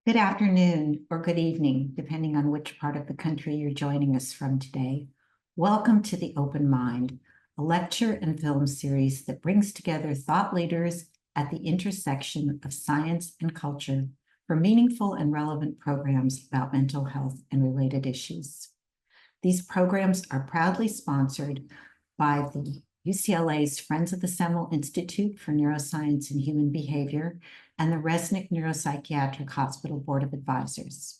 Good afternoon or good evening, depending on which part of the country you're joining us from today. Welcome to The Open Mind, a lecture and film series that brings together thought leaders at the intersection of science and culture for meaningful and relevant programs about mental health and related issues. These programs are proudly sponsored by the UCLA's Friends of the Semel Institute for Neuroscience and Human Behavior and the Resnick Neuropsychiatric Hospital Board of Advisors.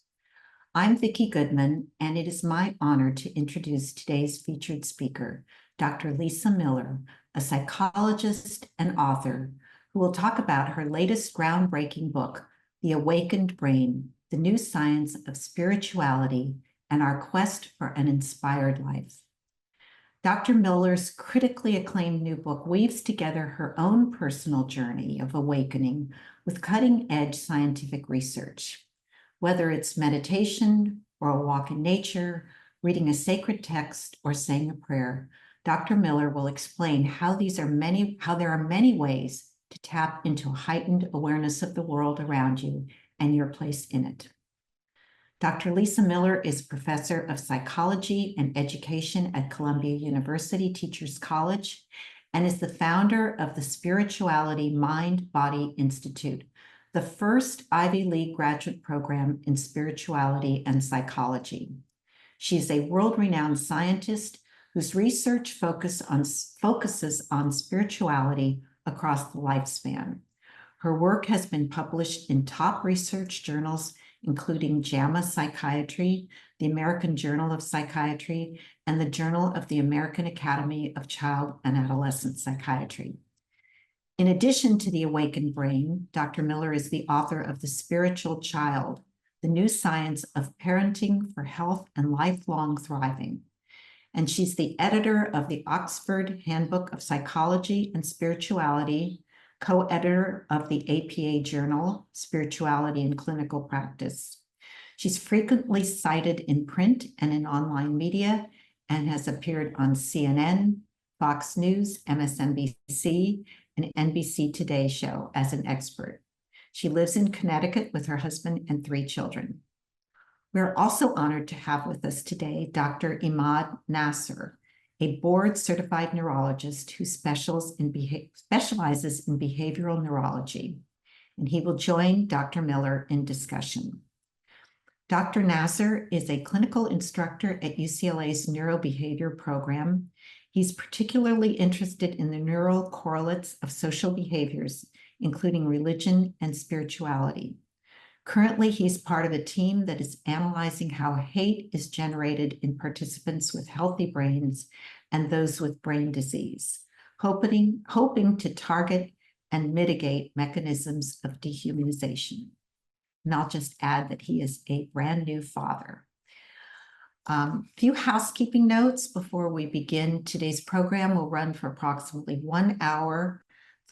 I'm Vicki Goodman, and it is my honor to introduce today's featured speaker, Dr. Lisa Miller, a psychologist and author who will talk about her latest groundbreaking book, The Awakened Brain, the New Science of Spirituality and Our Quest for an Inspired Life. Dr. Miller's critically acclaimed new book weaves together her own personal journey of awakening with cutting-edge scientific research. Whether it's meditation or a walk in nature, reading a sacred text, or saying a prayer, Dr. Miller will explain how there are many ways to tap into a heightened awareness of the world around you and your place in it. Dr. Lisa Miller is professor of psychology and education at Columbia University Teachers College and is the founder of the Spirituality Mind-Body Institute, the first Ivy League graduate program in spirituality and psychology. She is a world-renowned scientist whose research focuses on spirituality across the lifespan. Her work has been published in top research journals including JAMA Psychiatry, the American Journal of Psychiatry, and the Journal of the American Academy of Child and Adolescent Psychiatry. In addition to The Awakened Brain, Dr. Miller is the author of The Spiritual Child, the New Science of Parenting for Health and Lifelong Thriving. And she's the editor of the Oxford Handbook of Psychology and Spirituality, co-editor of the APA journal, Spirituality and Clinical Practice. She's frequently cited in print and in online media and has appeared on CNN, Fox News, MSNBC, and NBC Today show as an expert. She lives in Connecticut with her husband and 3 children. We're also honored to have with us today Dr. Imaad Nasir, a board-certified neurologist who specializes in behavioral neurology, and he will join Dr. Miller in discussion. Dr. Nasir is a clinical instructor at UCLA's neurobehavior program. He's particularly interested in the neural correlates of social behaviors, including religion and spirituality. Currently, he's part of a team that is analyzing how hate is generated in participants with healthy brains and those with brain disease, hoping to target and mitigate mechanisms of dehumanization. And I'll just add that he is a brand new father. Few housekeeping notes before we begin. Today's program will run for approximately 1 hour.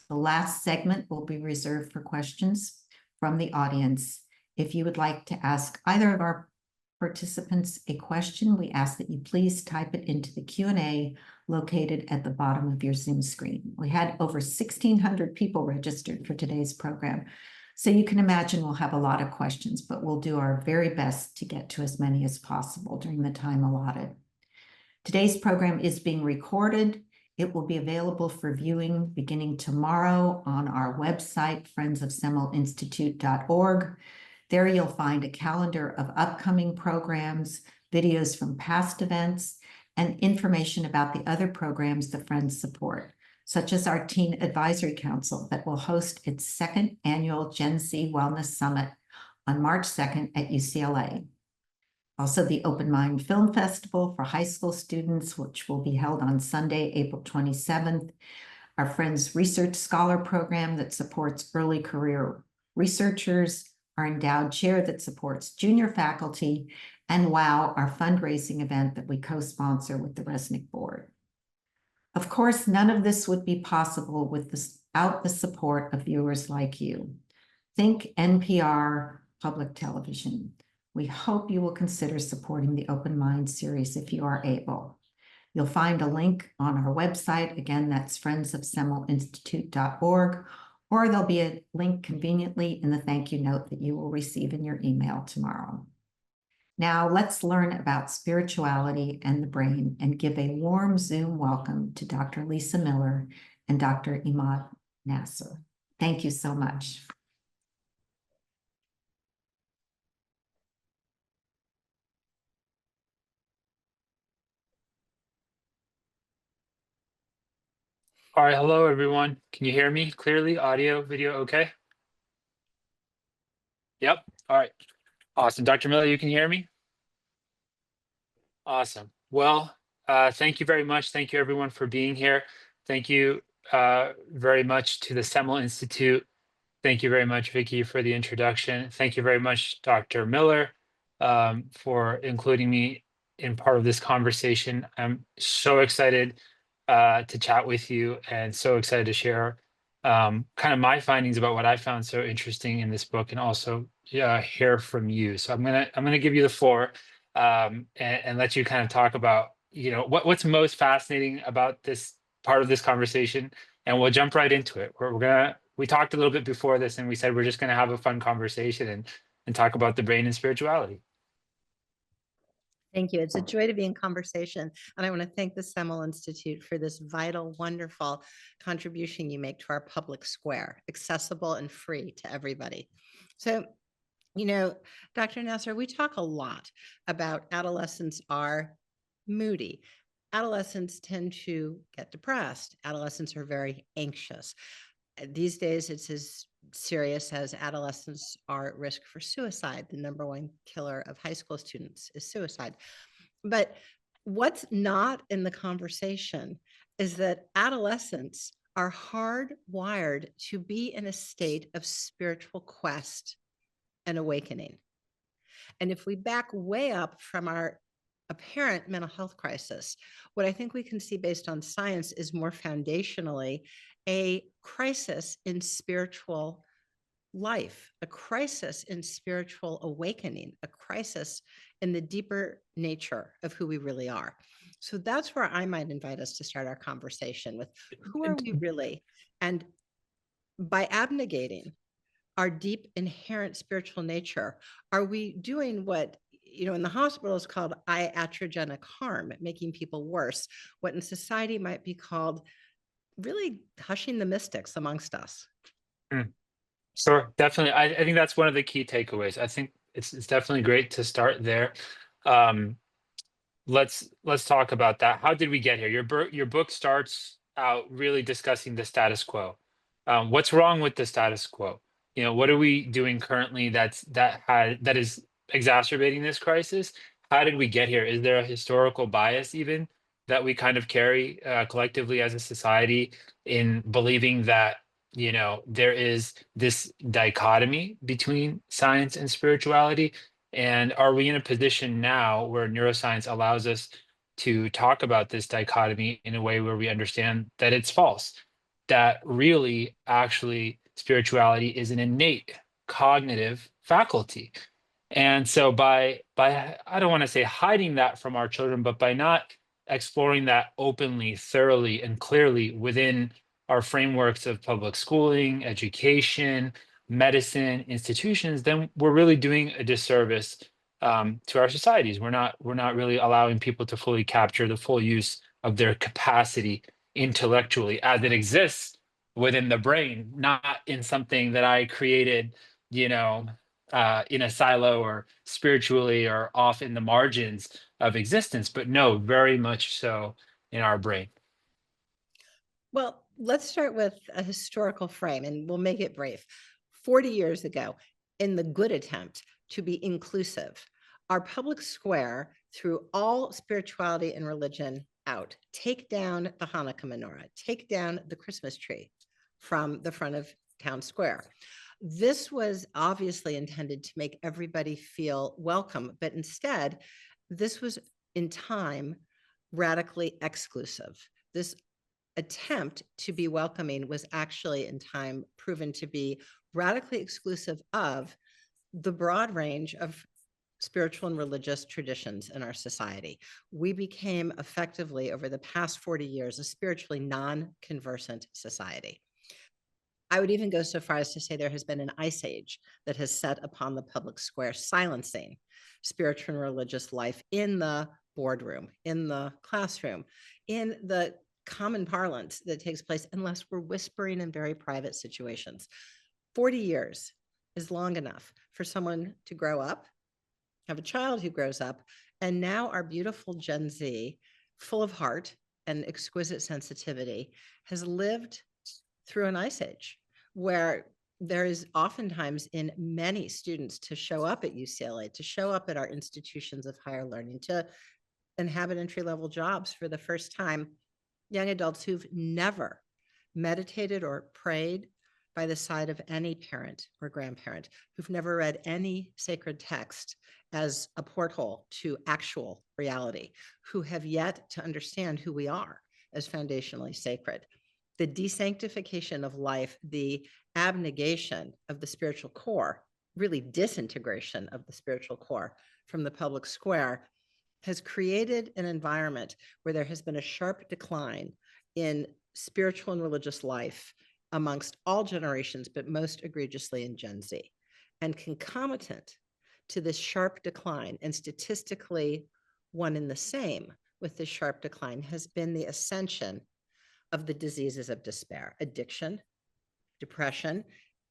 The last segment will be reserved for questions from the audience. If you would like to ask either of our participants a question, we ask that you please type it into the Q&A located at the bottom of your Zoom screen. We had over 1,600 people registered for today's program, so you can imagine we'll have a lot of questions, but we'll do our very best to get to as many as possible during the time allotted. Today's program is being recorded. It will be available for viewing beginning tomorrow on our website, friendsofsemelinstitute.org. There you'll find a calendar of upcoming programs, videos from past events, and information about the other programs the Friends support, such as our Teen Advisory Council that will host its 2nd annual Gen Z Wellness Summit on March 2nd at UCLA. Also, the Open Mind Film Festival for high school students, which will be held on Sunday, April 27th. Our Friends Research Scholar Program that supports early career researchers, our endowed chair that supports junior faculty, and WOW, our fundraising event that we co-sponsor with the Resnick Board. Of course, none of this would be possible without the support of viewers like you. Think NPR Public Television. We hope you will consider supporting the Open Mind series if you are able. You'll find a link on our website. Again, that's friendsofsemelinstitute.org, or there'll be a link conveniently in the thank you note that you will receive in your email tomorrow. Now let's learn about spirituality and the brain and give a warm Zoom welcome to Dr. Lisa Miller and Dr. Imaad Nasir. Thank you so much. All right, hello everyone. Can you hear me clearly? Audio, video, okay? Yep. All right. Awesome. Dr. Miller, you can hear me? Awesome. Well, thank you very much. Thank you everyone for being here. Thank you very much to the Semel Institute. Thank you very much, Vicky, for the introduction. Thank you very much, Dr. Miller, for including me in part of this conversation. I'm so excited to chat with you and so excited to share kind of my findings about what I found so interesting in this book, and also hear from you. So I'm gonna give you the floor and let you kind of talk about what's most fascinating about this part of this conversation, and we'll jump right into it. We talked a little bit before this, and we said we're just gonna have a fun conversation and talk about the brain and spirituality. Thank you. It's a joy to be in conversation. And I want to thank the Semel Institute for this vital, wonderful contribution you make to our public square, accessible and free to everybody. So, Dr. Nasir, we talk a lot about adolescents are moody. Adolescents tend to get depressed. Adolescents are very anxious. These days, it's as serious as adolescents are at risk for suicide. The number one killer of high school students is suicide. But what's not in the conversation is that adolescents are hardwired to be in a state of spiritual quest and awakening. And if we back way up from our apparent mental health crisis, what I think we can see based on science is more foundationally a crisis in spiritual life, a crisis in spiritual awakening, a crisis in the deeper nature of who we really are. So that's where I might invite us to start our conversation with who are we really? And by abnegating our deep inherent spiritual nature, are we doing what in the hospital is called iatrogenic harm, making people worse, what in society might be called really hushing the mystics amongst us? Sure, definitely. I think that's one of the key takeaways. I think it's definitely great to start there. Um, let's talk about that. How did we get here? Your book starts out really discussing the status quo. What's wrong with the status quo? What are we doing currently that is exacerbating this crisis? How did we get here? Is there a historical bias even that we kind of carry collectively as a society in believing that there is this dichotomy between science and spirituality? And are we in a position now where neuroscience allows us to talk about this dichotomy in a way where we understand that it's false, that really actually spirituality is an innate cognitive faculty? And so by I don't want to say hiding that from our children, but by not exploring that openly, thoroughly, and clearly within our frameworks of public schooling, education, medicine, institutions, then we're really doing a disservice to our societies. We're not really allowing people to fully capture the full use of their capacity intellectually as it exists within the brain, not in something that I created, in a silo or spiritually or off in the margins of existence, but no, very much so in our brain. Well, let's start with a historical frame and we'll make it brief. 40 years ago, in the good attempt to be inclusive, our public square threw all spirituality and religion out. Take down the Hanukkah menorah, take down the Christmas tree from the front of town square. This was obviously intended to make everybody feel welcome, but instead, this was in time radically exclusive. This attempt to be welcoming was actually in time proven to be radically exclusive of the broad range of spiritual and religious traditions in our society. We became effectively, over the past 40 years, a spiritually non-conversant society. I would even go so far as to say there has been an ice age that has set upon the public square, silencing spiritual and religious life in the boardroom, in the classroom, in the common parlance that takes place, unless we're whispering in very private situations. 40 years is long enough for someone to grow up, have a child who grows up, and now our beautiful Gen Z, full of heart and exquisite sensitivity, has lived through an ice age where there is oftentimes in many students to show up at UCLA, to show up at our institutions of higher learning, to inhabit entry-level jobs for the first time, young adults who've never meditated or prayed by the side of any parent or grandparent, who've never read any sacred text as a porthole to actual reality, who have yet to understand who we are as foundationally sacred. The desanctification of life, the abnegation of the spiritual core, really disintegration of the spiritual core from the public square, has created an environment where there has been a sharp decline in spiritual and religious life amongst all generations, but most egregiously in Gen Z. And concomitant to this sharp decline, and statistically one and the same with this sharp decline, has been the ascension of the diseases of despair, addiction, depression,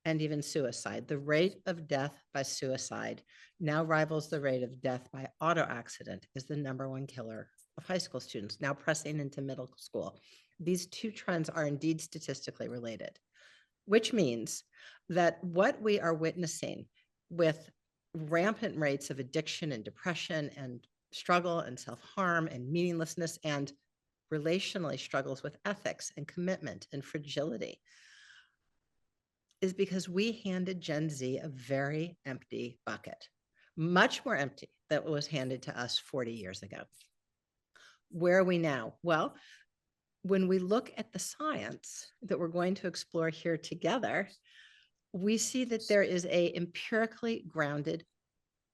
and even suicide. The rate of death by suicide now rivals the rate of death by auto accident as the #1 killer of high school students, now pressing into middle school. These two trends are indeed statistically related, which means that what we are witnessing with rampant rates of addiction and depression and struggle and self-harm and meaninglessness and relationally struggles with ethics and commitment and fragility is because we handed Gen Z a very empty bucket, much more empty than was handed to us 40 years ago. Where are we now? Well, when we look at the science that we're going to explore here together, we see that there is a empirically grounded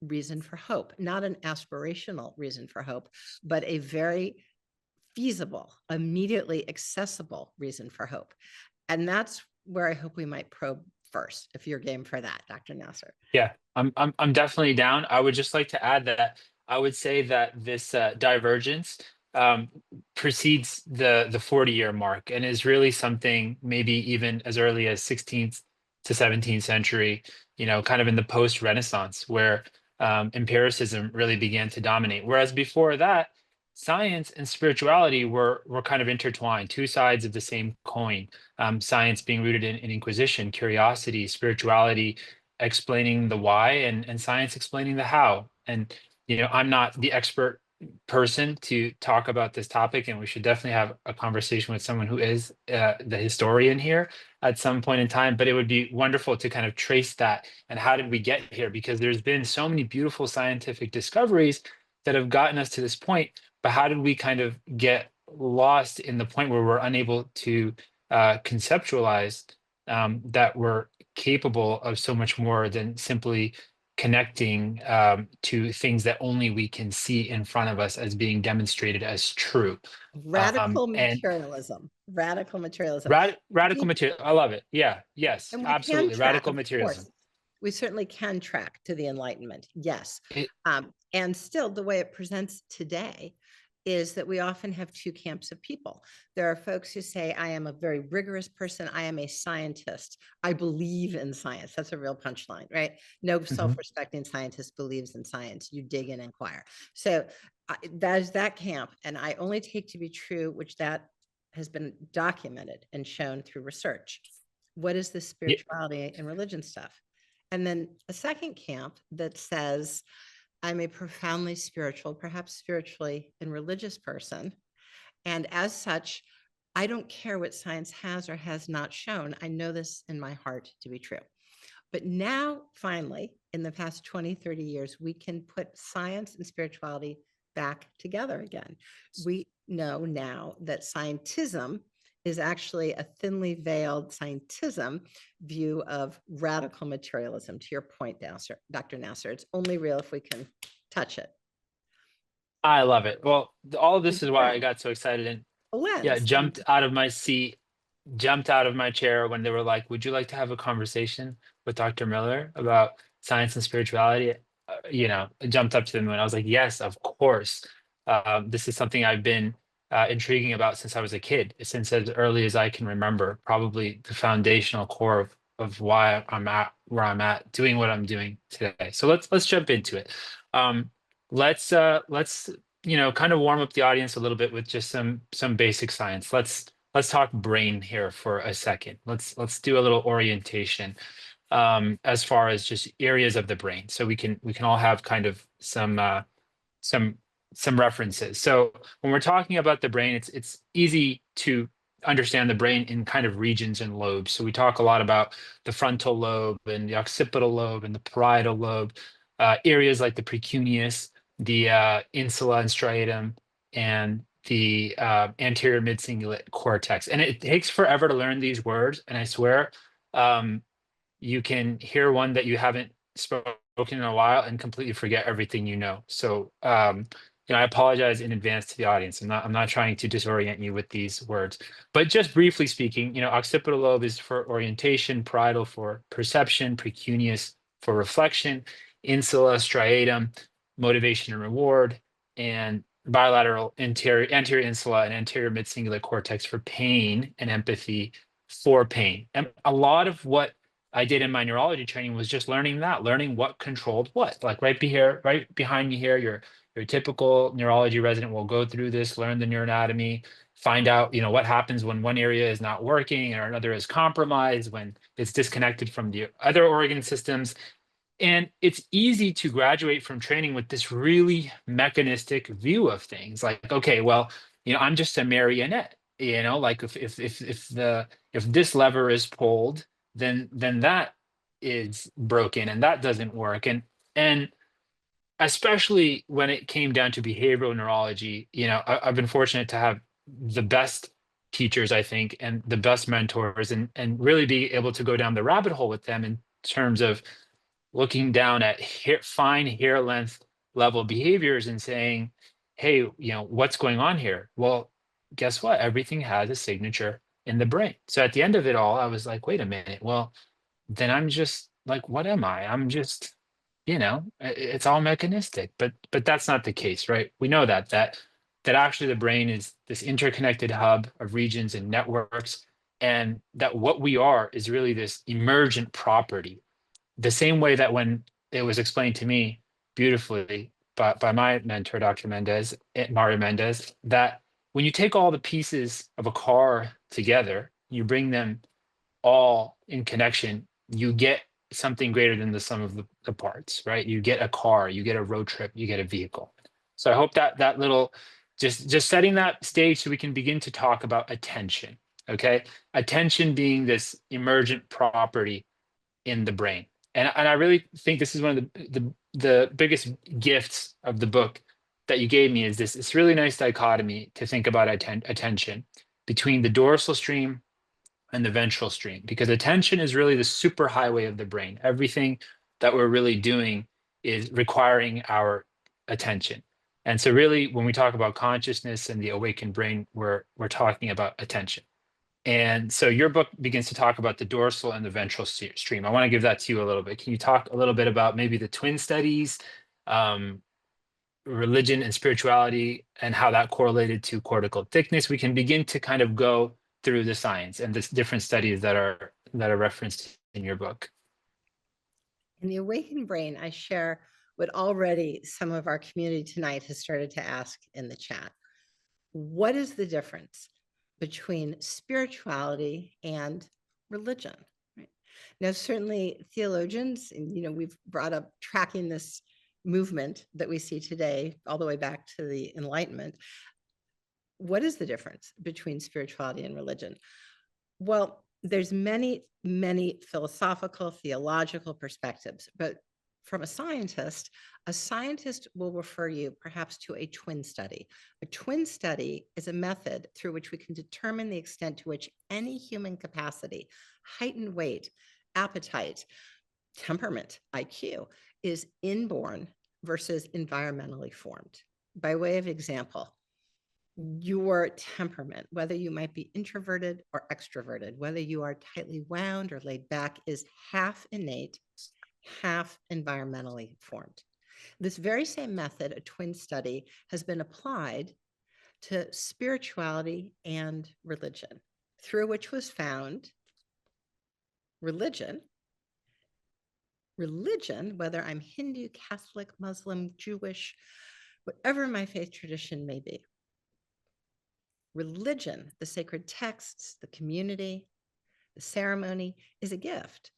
reason for hope, not an aspirational reason for hope, but a very feasible, immediately accessible reason for hope. And that's where I hope we might probe first, if you're game for that, Dr. Nasir. Yeah, I'm definitely down. I would just like to add that I would say that this divergence um, precedes the 40-year mark and is really something maybe even as early as 16th to 17th century, kind of in the post-Renaissance, where empiricism really began to dominate. Whereas before that, science and spirituality were kind of intertwined, two sides of the same coin. Science being rooted in inquisition, curiosity, spirituality explaining the why, and science explaining the how. And I'm not the expert person to talk about this topic, and we should definitely have a conversation with someone who is the historian here at some point in time. But it would be wonderful to kind of trace that and how did we get here, because there's been so many beautiful scientific discoveries that have gotten us to this point, but how did we kind of get lost in the point where we're unable to conceptualize that we're capable of so much more than simply connecting to things that only we can see in front of us as being demonstrated as true. Radical And materialism. Radical materialism. radical material. I love it. Yeah. Yes. And we Absolutely. can track, Radical of materialism. course, we certainly can track to the Enlightenment. Yes. It, And still, the way it presents today is that we often have two camps of people. There are folks who say, I am a very rigorous person. I am a scientist. I believe in science. That's a real punchline, right? No self-respecting scientist believes in science. You dig and inquire. So that is that camp. And I only take to be true, which that has been documented and shown through research. What is this spirituality and religion stuff? And then a second camp that says, I'm a profoundly spiritual, perhaps spiritually and religious person. And as such, I don't care what science has or has not shown. I know this in my heart to be true. But now, finally, in the past 20, 30 years, we can put science and spirituality back together again. We know now that scientism is actually a thinly veiled scientism view of radical materialism. To your point, Dr. Nasir, it's only real if we can touch it. I love it. Well, all of this is why I got so excited and A lens. jumped out of my seat jumped out of my chair when they were like, "Would you like to have a conversation with Dr. Miller about science and spirituality?" I jumped up to them and I was like, "Yes, of course. This is something I've been intriguing about since I was a kid, since as early as I can remember. Probably the foundational core of why I'm at where I'm at, doing what I'm doing today." So let's jump into it. Let's kind of warm up the audience a little bit with just some basic science. Let's talk brain here for a second. Let's do a little orientation as far as just areas of the brain, so we can all have kind of some some references. So when we're talking about the brain, it's easy to understand the brain in kind of regions and lobes. So we talk a lot about the frontal lobe and the occipital lobe and the parietal lobe, areas like the precuneus, the insula and striatum, and the anterior mid-cingulate cortex. And it takes forever to learn these words, and I swear, you can hear one that you haven't spoken in a while and completely forget everything you know. So, I apologize in advance to the audience. I'm not trying to disorient you with these words, but just briefly speaking, occipital lobe is for orientation, parietal for perception, precuneus for reflection, insula, striatum, motivation and reward, and bilateral anterior insula and anterior mid-cingulate cortex for pain and empathy for pain. And a lot of what I did in my neurology training was just learning what controlled what. Like right behind me here, your typical neurology resident will go through this, learn the neuroanatomy, find out, what happens when one area is not working or another is compromised, when it's disconnected from the other organ systems. And it's easy to graduate from training with this really mechanistic view of things. Like, okay, well, I'm just a marionette. Like if this lever is pulled, then that is broken and that doesn't work. And especially when it came down to behavioral neurology, I've been fortunate to have the best teachers, I think, and the best mentors, and really be able to go down the rabbit hole with them in terms of looking down at fine hair length level behaviors and saying, hey, what's going on here? Well, guess what? Everything has a signature in the brain. So at the end of it all, I was like, wait a minute. Well, then I'm just like, what am I? I'm just, it's all mechanistic, but that's not the case, right? We know that actually the brain is this interconnected hub of regions and networks, and that what we are is really this emergent property. The same way that when it was explained to me beautifully by my mentor, Dr. Mario Mendez, that when you take all the pieces of a car together, you bring them all in connection, you get something greater than the sum of the parts, right? You get a car, you get a road trip, you get a vehicle. So I hope that little, just setting that stage so we can begin to talk about attention, okay? Attention being this emergent property in the brain. And I really think this is one of the biggest gifts of the book that you gave me, is this really nice dichotomy to think about attention between the dorsal stream and the ventral stream, because attention is really the superhighway of the brain. Everything that we're really doing is requiring our attention. And so really, when we talk about consciousness and the awakened brain, we're talking about attention. And so your book begins to talk about the dorsal and the ventral stream. I want to give that to you a little bit. Can you talk a little bit about maybe the twin studies, religion and spirituality, and how that correlated to cortical thickness? We can begin to kind of go through the science and the different studies that are referenced in your book. In the awakened brain, I share what already some of our community tonight has started to ask in the chat. What is the difference between spirituality and religion? Right? Now, certainly theologians, and we've brought up tracking this movement that we see today all the way back to the Enlightenment. What is the difference between spirituality and religion? Well, there's many, many philosophical, theological perspectives, but from a scientist will refer you perhaps to a twin study. A twin study is a method through which we can determine the extent to which any human capacity, heightened weight, appetite, temperament, IQ, is inborn versus environmentally formed. By way of example, your temperament, whether you might be introverted or extroverted, whether you are tightly wound or laid back, is half innate, half environmentally formed. This very same method, a twin study, has been applied to spirituality and religion, through which was found religion, whether I'm Hindu, Catholic, Muslim, Jewish, whatever my faith tradition may be. Religion, the sacred texts, the community, the ceremony, is a gift,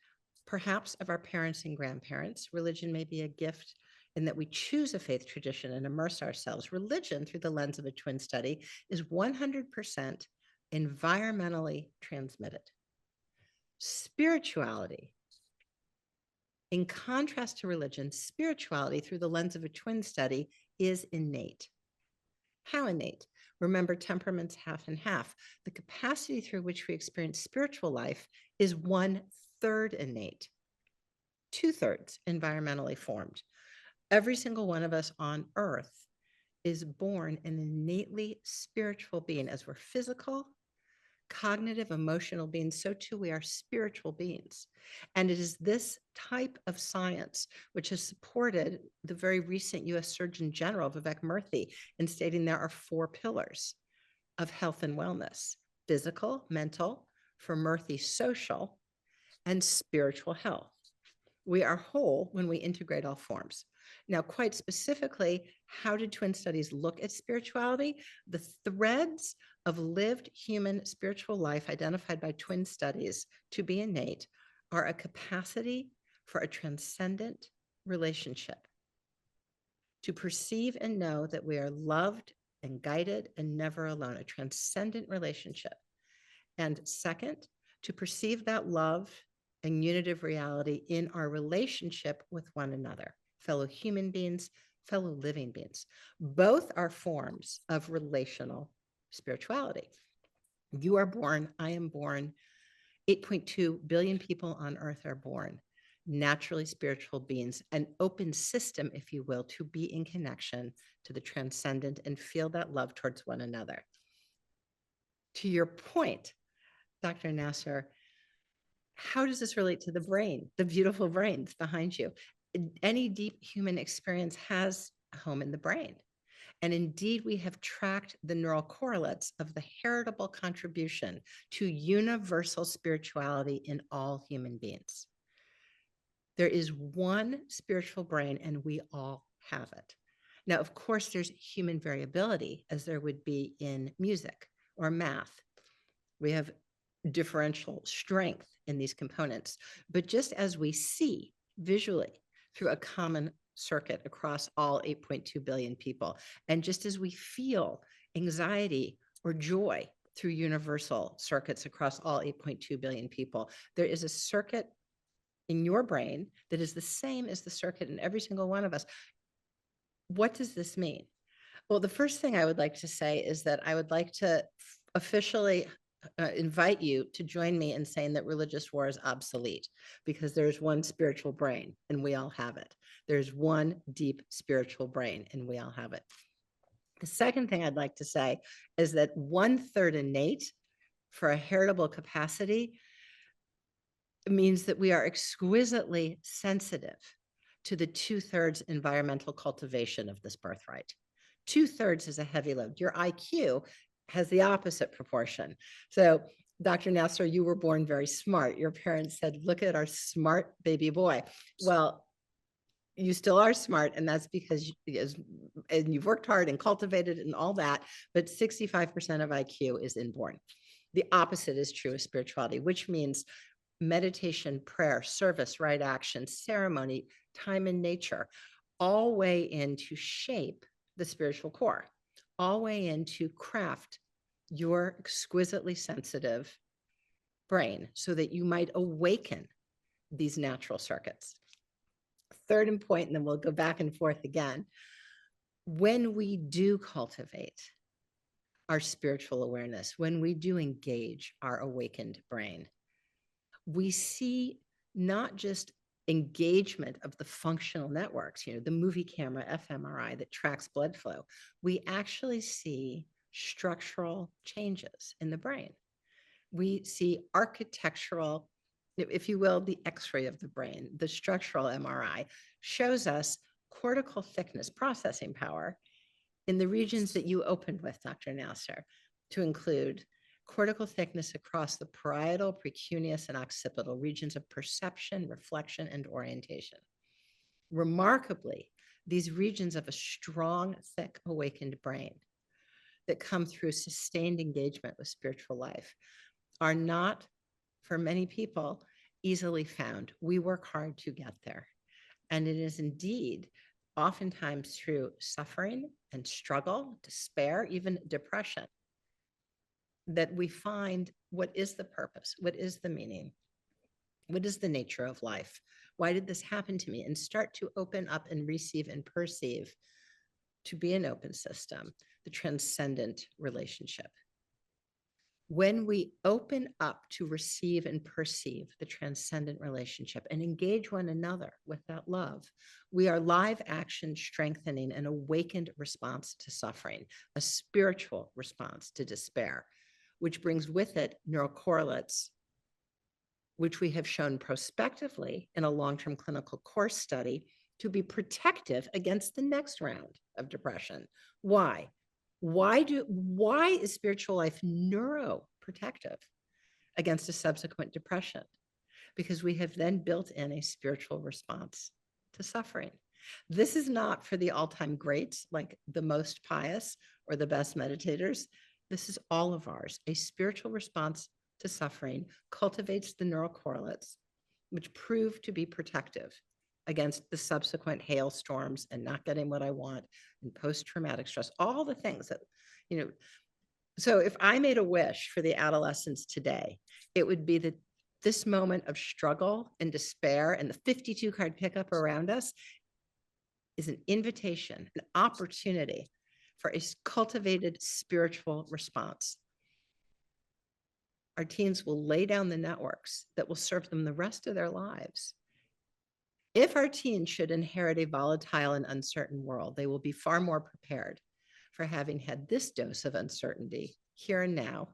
perhaps of our parents and grandparents. Religion may be a gift in that we choose a faith tradition and immerse ourselves. Religion, through the lens of a twin study, is 100% environmentally transmitted. Spirituality, in contrast to religion, spirituality, through the lens of a twin study, is innate. How innate? Remember, temperament's half and half. The capacity through which we experience spiritual life is 1/3 innate, 2/3 environmentally formed. Every single one of us on earth is born an innately spiritual being. As we're physical, cognitive, emotional beings, so too we are spiritual beings. And it is this type of science which has supported the very recent US Surgeon General, Vivek Murthy, in stating there are 4 pillars of health and wellness: physical, mental, for Murthy, social, and spiritual health. We are whole when we integrate all forms. Now, quite specifically, how did twin studies look at spirituality? The threads of lived human spiritual life identified by twin studies to be innate are a capacity for a transcendent relationship, to perceive and know that we are loved and guided and never alone, a transcendent relationship. And second, to perceive that love and unitive reality in our relationship with one another, fellow human beings, fellow living beings. Both are forms of relational spirituality. You are born, I am born, 8.2 billion people on earth are born naturally spiritual beings, an open system, if you will, to be in connection to the transcendent and feel that love towards one another. To your point, Dr. Nasir, how does this relate to the brain, the beautiful brains behind you? Any deep human experience has a home in the brain. And indeed, we have tracked the neural correlates of the heritable contribution to universal spirituality in all human beings. There is one spiritual brain, and we all have it. Now, of course, there's human variability, as there would be in music or math. We have differential strength in these components. But just as we see visually through a common circuit across all 8.2 billion people, and just as we feel anxiety or joy through universal circuits across all 8.2 billion people, there is a circuit in your brain that is the same as the circuit in every single one of us. What does this mean? Well, the first thing I would like to say is that I would like to officially invite you to join me in saying that religious war is obsolete, because there's one spiritual brain and we all have it. There's one deep spiritual brain and we all have it. The second thing I'd like to say is that 1/3 innate for a heritable capacity means that we are exquisitely sensitive to the 2/3 environmental cultivation of this birthright. 2/3 is a heavy load. Your IQ has the opposite proportion. So, Dr. Nasir, you were born very smart. Your parents said, look at our smart baby boy. Well, you still are smart, and that's because and you've worked hard and cultivated and all that, but 65% of IQ is inborn. The opposite is true of spirituality, which means meditation, prayer, service, right action, ceremony, time in nature, all weigh in to shape the spiritual core, all weigh in to craft your exquisitely sensitive brain so that you might awaken these natural circuits. Third point, and then we'll go back and forth again. When we do cultivate our spiritual awareness, when we do engage our awakened brain, we see not just engagement of the functional networks, the movie camera, fMRI that tracks blood flow. We actually see structural changes in the brain. We see architectural, if you will, the X-ray of the brain, the structural MRI shows us cortical thickness processing power in the regions that you opened with, Dr. Nasir, to include cortical thickness across the parietal, precuneus, and occipital regions of perception, reflection, and orientation. Remarkably, these regions of a strong, thick, awakened brain that come through sustained engagement with spiritual life are not, for many people, easily found. We work hard to get there. And it is indeed oftentimes through suffering and struggle, despair, even depression, that we find what is the purpose, what is the meaning, what is the nature of life, why did this happen to me, and start to open up and receive and perceive, to be an open system, the transcendent relationship. When we open up to receive and perceive the transcendent relationship and engage one another with that love, we are live action strengthening an awakened response to suffering, a spiritual response to despair, which brings with it neurocorrelates, which we have shown prospectively in a long-term clinical course study to be protective against the next round of depression. Why? Why is spiritual life neuroprotective against a subsequent depression? Because we have then built in a spiritual response to suffering. This is not for the all-time greats, like the most pious or the best meditators. This is all of ours. A spiritual response to suffering cultivates the neurocorrelates, which prove to be protective against the subsequent hailstorms and not getting what I want and post-traumatic stress, all the things that, so if I made a wish for the adolescents today, it would be that this moment of struggle and despair and the 52 card pickup around us is an invitation, an opportunity for a cultivated spiritual response. Our teens will lay down the networks that will serve them the rest of their lives. If our teens should inherit a volatile and uncertain world, they will be far more prepared for having had this dose of uncertainty here and now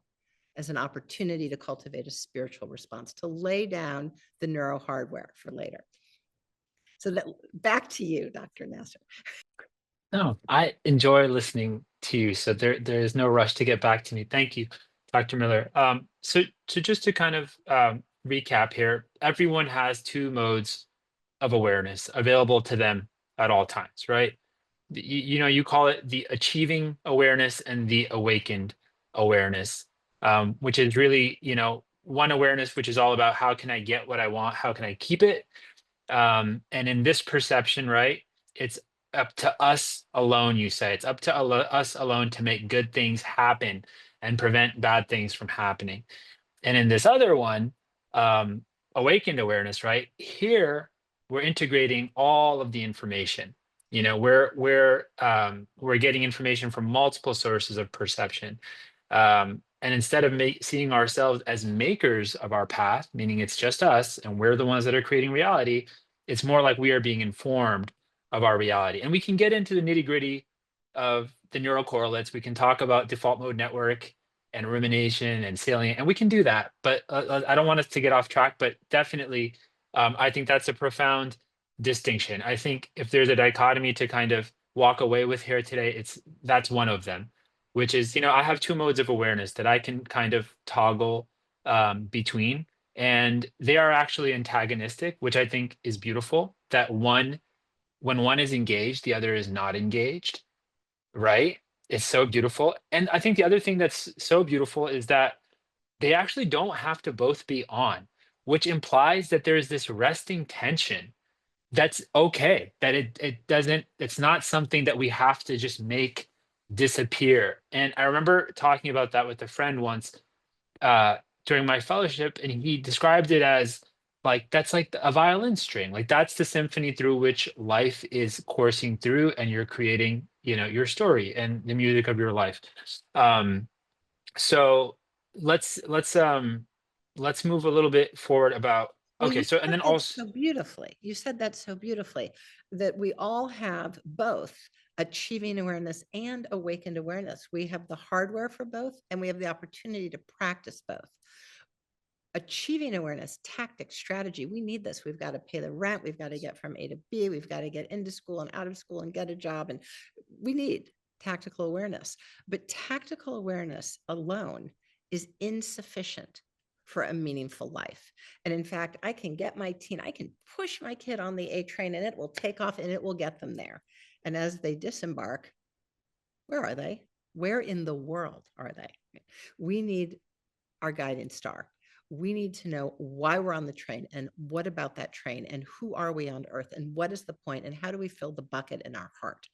as an opportunity to cultivate a spiritual response, to lay down the neuro hardware for later. So that, back to you, Dr. Nasir. No, I enjoy listening to you. So there is no rush to get back to me. Thank you, Dr. Miller. So just to kind of recap here, everyone has two modes of awareness available to them at all times, right? You call it the achieving awareness and the awakened awareness, which is really, one awareness, which is all about how can I get what I want? How can I keep it? And in this perception, right, it's up to us alone, you say. It's up to us alone to make good things happen and prevent bad things from happening. And in this other one, awakened awareness, right? Here, we're integrating all of the information. We're getting information from multiple sources of perception. And instead of seeing ourselves as makers of our path, meaning it's just us and we're the ones that are creating reality, it's more like we are being informed of our reality. And we can get into the nitty-gritty of the neural correlates. We can talk about default mode network and rumination and salient, and we can do that. But I don't want us to get off track, but definitely, I think that's a profound distinction. I think if there's a dichotomy to kind of walk away with here today, that's one of them, which is, I have two modes of awareness that I can kind of toggle between, and they are actually antagonistic, which I think is beautiful, that when one is engaged, the other is not engaged, right? It's so beautiful. And I think the other thing that's so beautiful is that they actually don't have to both be on, which implies that there's this resting tension that's okay, that it's not something that we have to just make disappear. And I remember talking about that with a friend once during my fellowship, and he described it as like that's like a violin string, like that's the symphony through which life is coursing through, and you're creating, your story and the music of your life. So let's move a little bit forward about Well, okay. you So and said then that also so beautifully. You said that so beautifully, that we all have both achieving awareness and awakened awareness. We have the hardware for both, and we have the opportunity to practice both. Achieving awareness, tactics, strategy, we need this. We've got to pay the rent. We've got to get from A to B. We've got to get into school and out of school and get a job. And we need tactical awareness. But tactical awareness alone is insufficient for a meaningful life. And in fact, I can push my kid on the A train and it will take off and it will get them there. And as they disembark, where are they? Where in the world are they? We need our guiding star. We need to know why we're on the train and what about that train and who are we on earth and what is the point and how do we fill the bucket in our heart?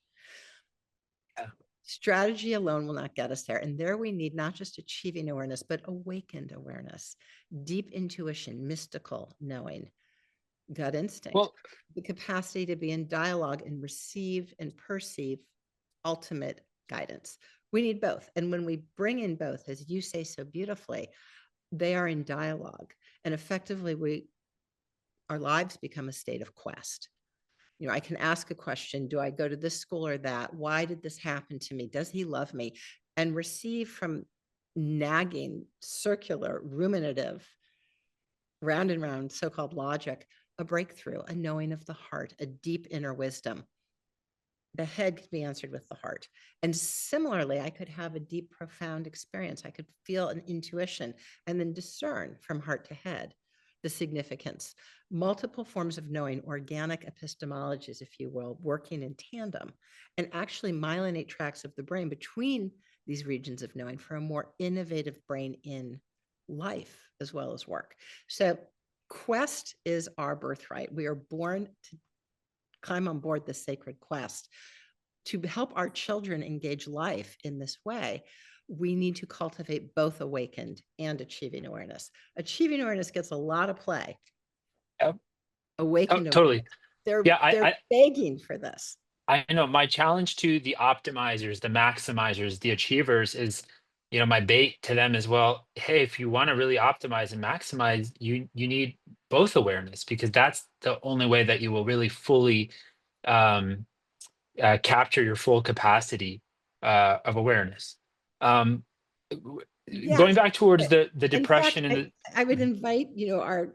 Yeah. Strategy alone will not get us there. And there we need not just achieving awareness, but awakened awareness, deep intuition, mystical knowing, gut instinct, Well, the capacity to be in dialogue and receive and perceive ultimate guidance. We need both. And when we bring in both, as you say so beautifully, they are in dialogue, and effectively our lives become a state of quest. You know, I can ask a question: do I go to this school or that? Why did this happen to me? Does he love me? And receive from nagging, circular, ruminative, round and round so-called logic, a breakthrough, a knowing of the heart, a deep inner wisdom. The head could be answered with the heart. And similarly, I could have a deep, profound experience. I could feel an intuition and then discern from heart to head the significance. Multiple forms of knowing, organic epistemologies, if you will, working in tandem, and actually myelinate tracts of the brain between these regions of knowing for a more innovative brain in life as well as work. So quest is our birthright. We are born to climb on board the sacred quest. To help our children engage life in this way, we need to cultivate both awakened and achieving awareness. Achieving awareness gets a lot of play. Yep. Awakened Totally. awareness. Yeah, They're begging for this. I know my challenge to the optimizers, the maximizers, the achievers is, my bait to them as well. Hey, if you want to really optimize and maximize, you need both awareness, because that's the only way that you will really fully um, capture your full capacity of awareness. Going Yes. back towards the In fact, depression and the I would invite,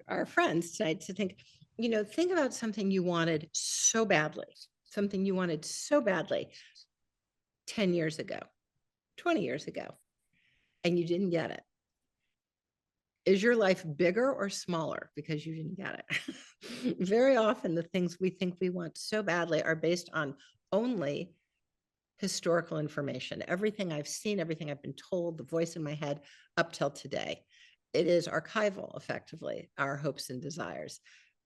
our friends tonight to think about something you wanted so badly, 10 years ago, 20 years ago, and you didn't get it. Is your life bigger or smaller because you didn't get it? Very often, the things we think we want so badly are based on only historical information. Everything I've seen, everything I've been told, the voice in my head up till today. It is archival, effectively, our hopes and desires,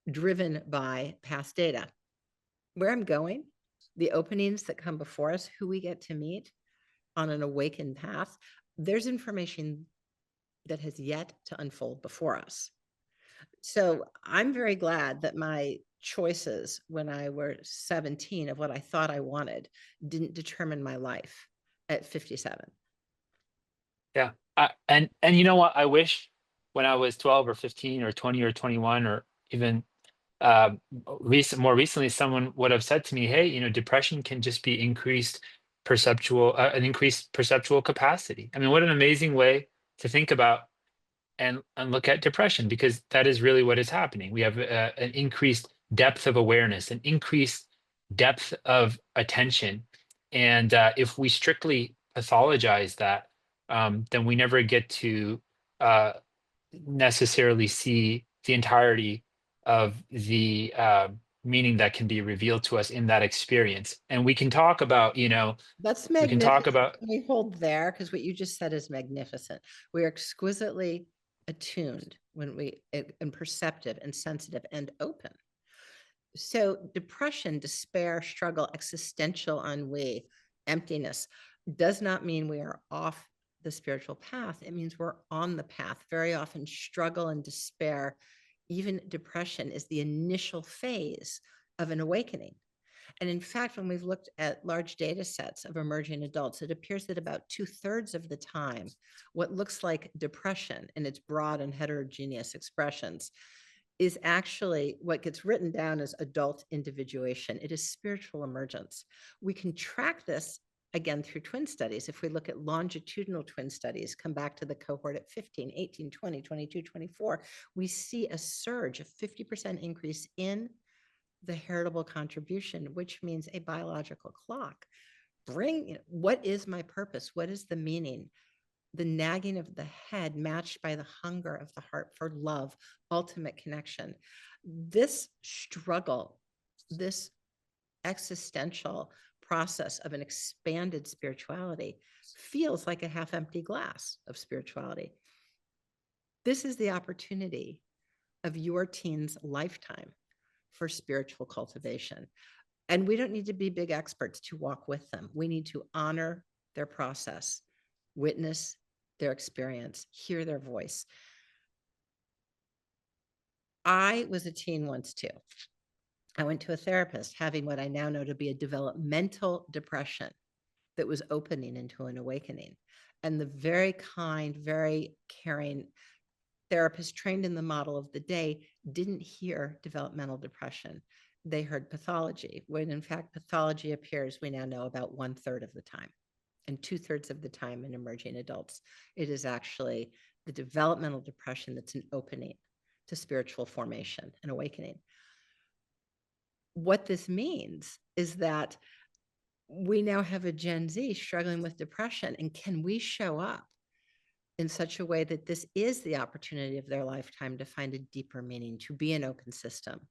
driven by past data. Where I'm going, the openings that come before us, who we get to meet on an awakened path, there's information that has yet to unfold before us. So I'm very glad that my choices when I was 17 of what I thought I wanted didn't determine my life at 57. Yeah. And you know what? I wish when I was 12 or 15 or 20 or 21 or even more recently, someone would have said to me, hey, depression can just be an increased perceptual capacity. I mean, what an amazing way to think about and look at depression, because that is really what is happening. We have an increased depth of awareness, an increased depth of attention. And if we strictly pathologize that, then we never get to necessarily see the entirety of the meaning that can be revealed to us in that experience. And we can talk about, That's we can talk magnificent. about, Can we hold there? Because what you just said is magnificent. We are exquisitely attuned and perceptive and sensitive and open. So depression, despair, struggle, existential ennui, emptiness does not mean we are off the spiritual path. It means we're on the path. Very often struggle and despair, even depression, is the initial phase of an awakening. And in fact, when we've looked at large data sets of emerging adults, it appears that about 2/3 of the time, what looks like depression in its broad and heterogeneous expressions is actually what gets written down as adult individuation. It is spiritual emergence. We can track this again through twin studies. If we look at longitudinal twin studies, come back to the cohort at 15, 18, 20, 22, 24, we see a surge, a 50% increase in the heritable contribution, which means a biological clock. What is my purpose? What is the meaning? The nagging of the head matched by the hunger of the heart for love, ultimate connection. This struggle, this existential process of an expanded spirituality feels like a half-empty glass of spirituality. This is the opportunity of your teen's lifetime for spiritual cultivation. And we don't need to be big experts to walk with them. We need to honor their process, witness their experience, hear their voice. I was a teen once too. I went to a therapist having what I now know to be a developmental depression that was opening into an awakening. And the very kind, very caring therapist trained in the model of the day didn't hear developmental depression. They heard pathology, when in fact pathology appears, we now know, about 1/3 of the time, and 2/3 of the time in emerging adults. It is actually the developmental depression that's an opening to spiritual formation and awakening. What this means is that we now have a Gen Z struggling with depression, and can we show up in such a way that this is the opportunity of their lifetime to find a deeper meaning, to be an open system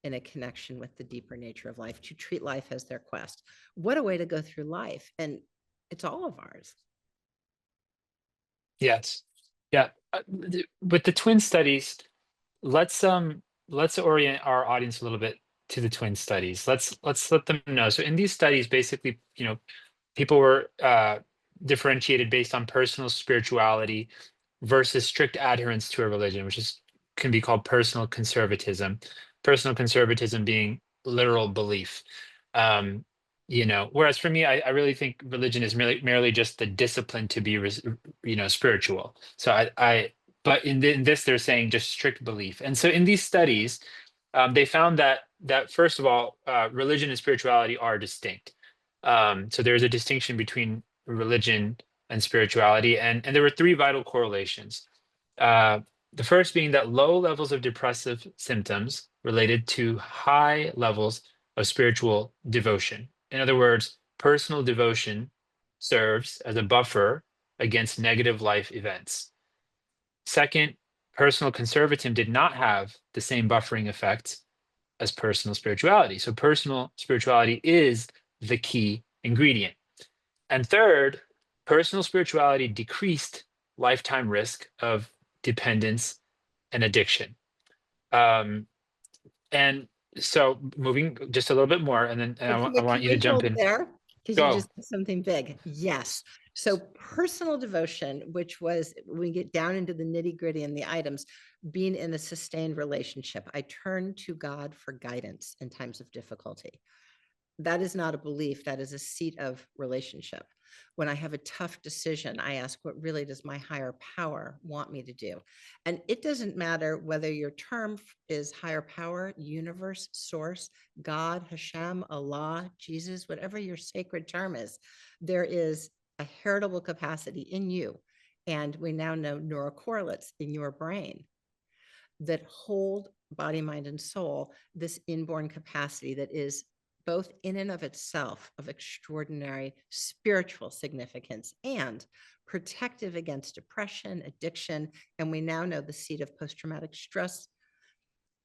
in a connection with the deeper nature of life, to treat life as their quest? What a way to go through life. And it's all of ours. Yes. Yeah. With the twin studies, let's orient our audience a little bit to the twin studies. Let's let them know. So in these studies, basically, people were differentiated based on personal spirituality versus strict adherence to a religion, which can be called personal conservatism. Personal conservatism being literal belief. Whereas for me, I really think religion is merely just the discipline to be spiritual. So but in this they're saying just strict belief. And so in these studies, they found that first of all, religion and spirituality are distinct. So there's a distinction between religion and spirituality, and there were three vital correlations. The first being that low levels of depressive symptoms related to high levels of spiritual devotion. In other words, personal devotion serves as a buffer against negative life events. Second, personal conservatism did not have the same buffering effects as personal spirituality. So personal spirituality is the key ingredient. And third, personal spirituality decreased lifetime risk of dependence and addiction. And so moving just a little bit more, and then I want you to jump in. There, because you Go. just said something big. Yes. So personal devotion, which was, when we get down into the nitty gritty and the items, being in a sustained relationship. I turn to God for guidance in times of difficulty. That is not a belief. That is a seat of relationship. When I have a tough decision, I ask, what really does my higher power want me to do? And it doesn't matter whether your term is higher power, universe, source, God, Hashem, Allah, Jesus, whatever your sacred term is, there is a heritable capacity in you. And we now know neurocorrelates in your brain that hold body, mind, and soul, this inborn capacity that is both in and of itself of extraordinary spiritual significance and protective against depression, addiction, and we now know the seat of post-traumatic stress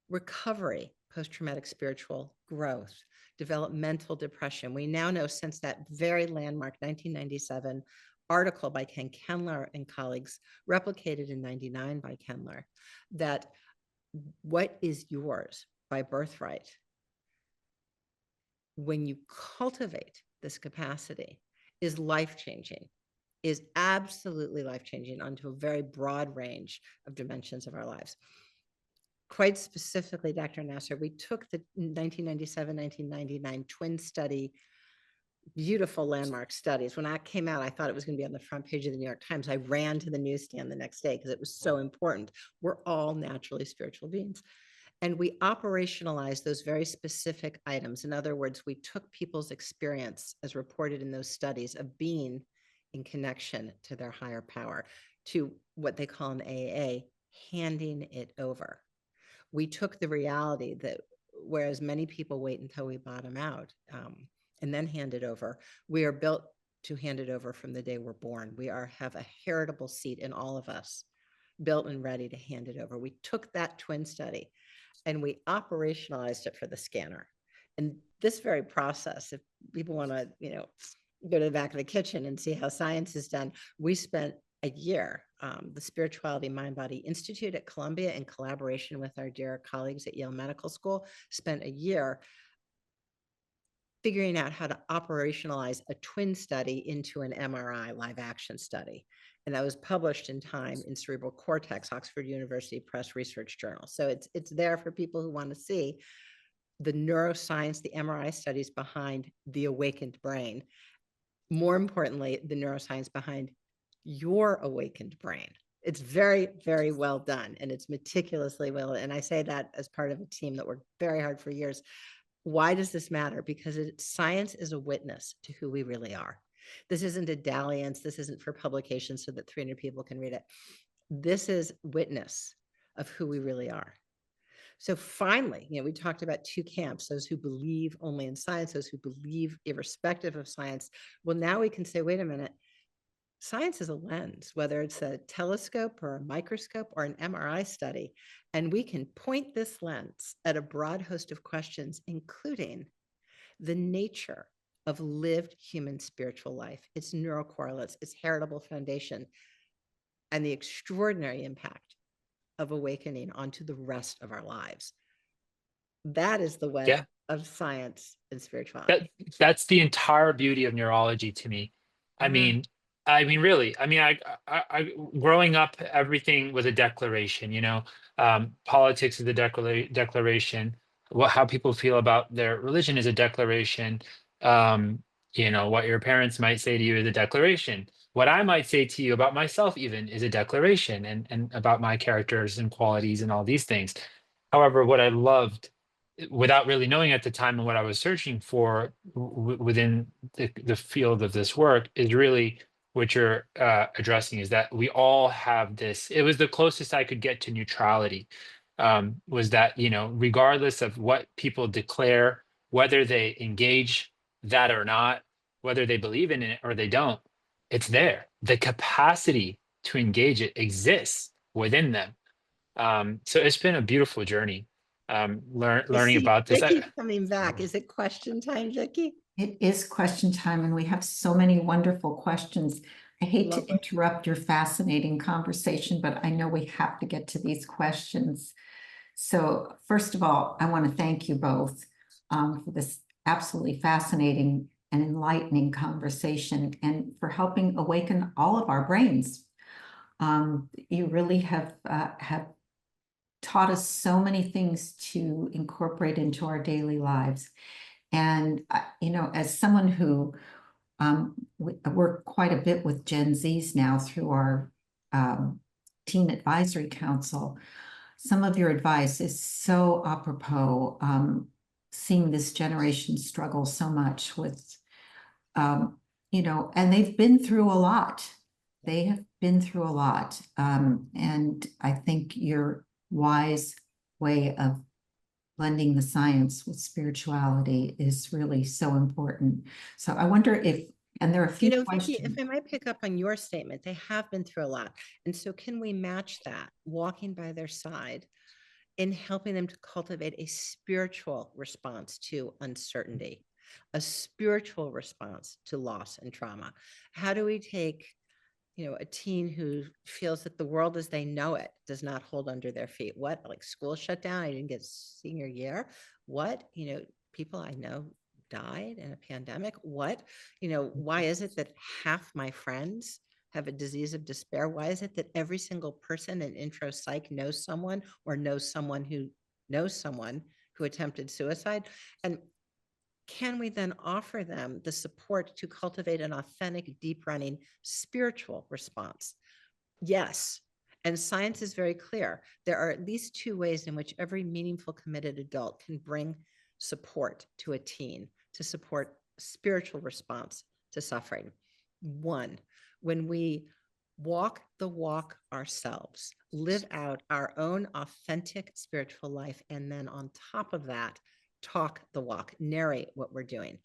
recovery, post-traumatic spiritual growth, developmental depression. We now know, since that very landmark 1997 article by Ken Kendler and colleagues, replicated in 99 by Kendler, that what is yours by birthright, when you cultivate this capacity, is life-changing, is absolutely life-changing onto a very broad range of dimensions of our lives. Quite specifically, Dr. Nasir, we took the 1997-1999 twin study beautiful landmark studies. When I came out, I thought it was going to be on the front page of the New York Times. I ran to the newsstand the next day because it was so important. We're all naturally spiritual beings. And we operationalized those very specific items. In other words, we took people's experience as reported in those studies of being in connection to their higher power, to what they call in AA, handing it over. We took the reality that whereas many people wait until we bottom out and then hand it over, we are built to hand it over from the day we're born. We have a heritable seat in all of us, built and ready to hand it over. We took that twin study and we operationalized it for the scanner. And this very process, if people want to, go to the back of the kitchen and see how science is done, we spent a year, the Spirituality Mind Body Institute at Columbia, in collaboration with our dear colleagues at Yale Medical School, spent a year figuring out how to operationalize a twin study into an MRI live action study. And that was published in Time in Cerebral Cortex, Oxford University Press Research Journal. So it's there for people who want to see the neuroscience, the MRI studies behind the awakened brain. More importantly, the neuroscience behind your awakened brain. It's very, very well done, and it's meticulously well. And I say that as part of a team that worked very hard for years. Why does this matter? Because science is a witness to who we really are. This isn't a dalliance. This isn't for publication so that 300 people can read it. This is witness of who we really are. So finally, we talked about two camps, those who believe only in science, those who believe irrespective of science. Well, now we can say, wait a minute, science is a lens, whether it's a telescope or a microscope or an MRI study, and we can point this lens at a broad host of questions, including the nature of lived human spiritual life, its neural correlates, its heritable foundation, and the extraordinary impact of awakening onto the rest of our lives. That is the way of science and spirituality. That's the entire beauty of neurology to me. I mean, really. I growing up, everything was a declaration. Politics is a declaration. How people feel about their religion is a declaration. What your parents might say to you is a declaration. What I might say to you about myself even is a declaration, and about my characters and qualities and all these things. However, what I loved, without really knowing at the time, and what I was searching for within the field of this work, is really what you're addressing, is that we all have this. It was the closest I could get to neutrality, was that, regardless of what people declare, whether they engage that or not, whether they believe in it or they don't, it's there. The capacity to engage it exists within them. So it's been a beautiful journey, learning about this. Vicky's coming back. Is it question time, Vicky? It is question time, and we have so many wonderful questions. I hate to interrupt your fascinating conversation, but I know we have to get to these questions. So first of all, I want to thank you both for this absolutely fascinating and enlightening conversation, and for helping awaken all of our brains. You really have taught us so many things to incorporate into our daily lives. And, as someone who work quite a bit with Gen Zs now through our Teen Advisory Council, some of your advice is so apropos, seeing this generation struggle so much with, and they've been through a lot. They have been through a lot. And I think your wise way of blending the science with spirituality is really so important. So I wonder and there are a few questions. Vicki, if I might pick up on your statement, they have been through a lot. And so can we match that, walking by their side, in helping them to cultivate a spiritual response to uncertainty, a spiritual response to loss and trauma? How do we take a teen who feels that the world as they know it does not hold under their feet? What, like school shut down? I didn't get senior year. What, people I know died in a pandemic. What, why is it that half my friends have a disease of despair? Why is it that every single person in intro psych knows someone, or knows someone who knows someone who attempted suicide? And can we then offer them the support to cultivate an authentic, deep running spiritual response? Yes. And science is very clear. There are at least two ways in which every meaningful, committed adult can bring support to a teen to support spiritual response to suffering. One, when we walk the walk ourselves, live out our own authentic spiritual life, and then on top of that, talk the walk, narrate what we're doing.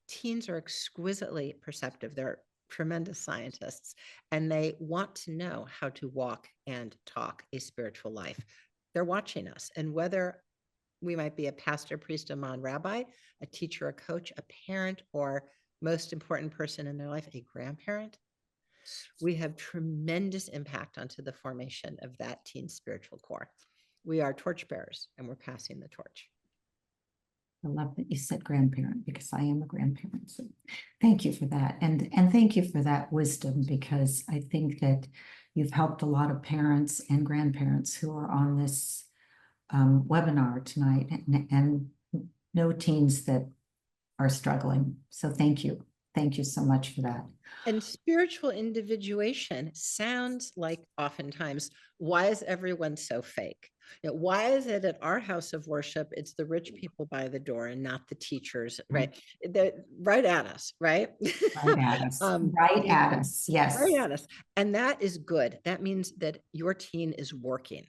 Teens are exquisitely perceptive. They're tremendous scientists, and they want to know how to walk and talk a spiritual life. They're watching us, and whether we might be a pastor, priest, imam, rabbi, a teacher, a coach, a parent, or most important person in their life, a grandparent, we have tremendous impact onto the formation of that teen spiritual core. We are torchbearers, and we're passing the torch. I love that you said grandparent, because I am a grandparent. So thank you for that. And thank you for that wisdom, because I think that you've helped a lot of parents and grandparents who are on this webinar tonight, and no teens that are struggling. So thank you. Thank you so much for that. And spiritual individuation sounds like oftentimes, why is everyone so fake? You know, why is it at our house of worship, it's the rich people by the door and not the teachers, right? They're right at us, right? Right at us. Right at us. Yes. Right at us. And that is good. That means that your teen is working,